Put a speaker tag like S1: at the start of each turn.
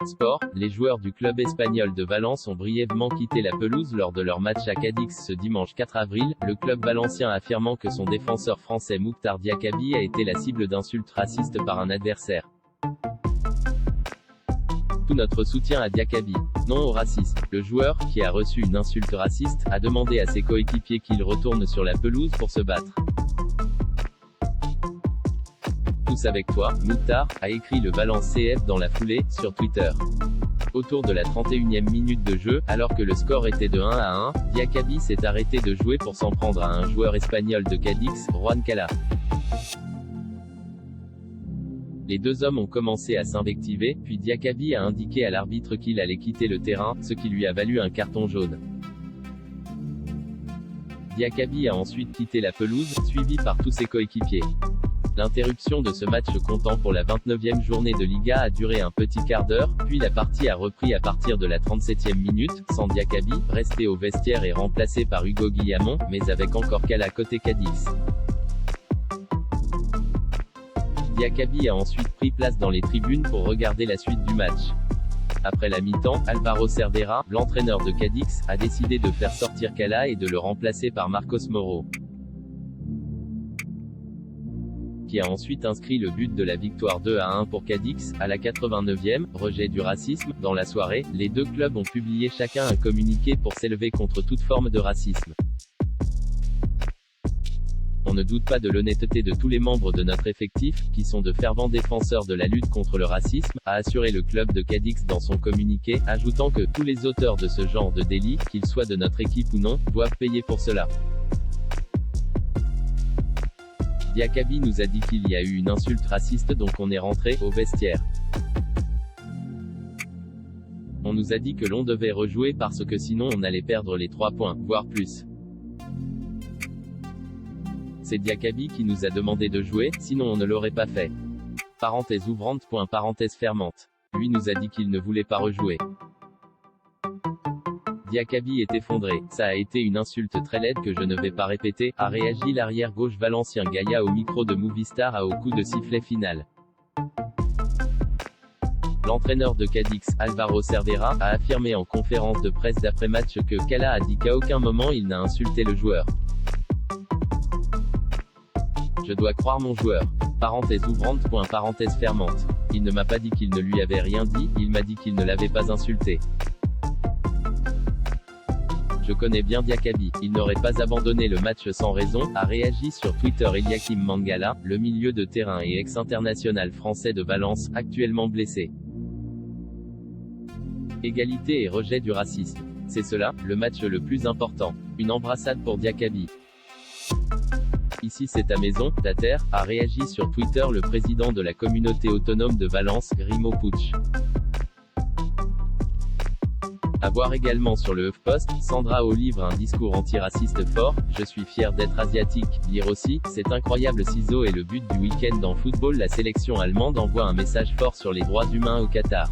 S1: Sport, les joueurs du club espagnol de Valence ont brièvement quitté la pelouse lors de leur match à Cadix ce dimanche 4 avril, le club valencien affirmant que son défenseur français Mouktar Diakabi a été la cible d'insultes racistes par un adversaire. Tout notre soutien à Diakabi. Non au racisme. Le joueur, qui a reçu une insulte raciste, a demandé à ses coéquipiers qu'il retourne sur la pelouse pour se battre. Tous avec toi, Mouktar, a écrit le Valence CF dans la foulée, sur Twitter. Autour de la 31e minute de jeu, alors que le score était de 1-1, Diakabi s'est arrêté de jouer pour s'en prendre à un joueur espagnol de Cadix, Juan Cala. Les deux hommes ont commencé à s'invectiver, puis Diakabi a indiqué à l'arbitre qu'il allait quitter le terrain, ce qui lui a valu un carton jaune. Diakabi a ensuite quitté la pelouse, suivi par tous ses coéquipiers. L'interruption de ce match comptant pour la 29e journée de Liga a duré un petit quart d'heure, puis la partie a repris à partir de la 37e minute, sans Diakabi, resté au vestiaire et remplacé par Hugo Guillamon, mais avec encore Cala côté Cadix. Diakabi a ensuite pris place dans les tribunes pour regarder la suite du match. Après la mi-temps, Álvaro Cervera, l'entraîneur de Cadix, a décidé de faire sortir Cala et de le remplacer par Marcos Moro, qui a ensuite inscrit le but de la victoire 2-1 pour Cadix, à la 89e, rejet du racisme. Dans la soirée, les deux clubs ont publié chacun un communiqué pour s'élever contre toute forme de racisme. On ne doute pas de l'honnêteté de tous les membres de notre effectif, qui sont de fervents défenseurs de la lutte contre le racisme, a assuré le club de Cadix dans son communiqué, ajoutant que tous les auteurs de ce genre de délit, qu'ils soient de notre équipe ou non, doivent payer pour cela. Diakabi nous a dit qu'il y a eu une insulte raciste donc on est rentré au vestiaire. On nous a dit que l'on devait rejouer parce que sinon on allait perdre les 3 points, voire plus. C'est Diakabi qui nous a demandé de jouer, sinon on ne l'aurait pas fait. Parenthèse ouvrante. Parenthèse fermante. Lui nous a dit qu'il ne voulait pas rejouer. Diakabi est effondré, ça a été une insulte très laide que je ne vais pas répéter, a réagi l'arrière-gauche valencien Gaïa au micro de Movistar au coup de sifflet final. L'entraîneur de Cadix, Álvaro Cervera, a affirmé en conférence de presse d'après-match que Cala a dit qu'à aucun moment il n'a insulté le joueur. Je dois croire mon joueur. Parenthèse ouvrante. Parenthèse fermante. Il ne m'a pas dit qu'il ne lui avait rien dit, il m'a dit qu'il ne l'avait pas insulté. Je connais bien Diakabi, il n'aurait pas abandonné le match sans raison, a réagi sur Twitter Eliakim Mangala, le milieu de terrain et ex-international français de Valence, actuellement blessé. Égalité et rejet du racisme. C'est cela, le match le plus important. Une embrassade pour Diakabi. Ici c'est ta maison, ta terre, a réagi sur Twitter le président de la communauté autonome de Valence, Grimo Puig. À voir également sur le HuffPost, Sandra Oh livre un discours antiraciste fort, je suis fier d'être asiatique, lire aussi, c'est incroyable ciseau et le but du week-end en football. La sélection allemande envoie un message fort sur les droits humains au Qatar.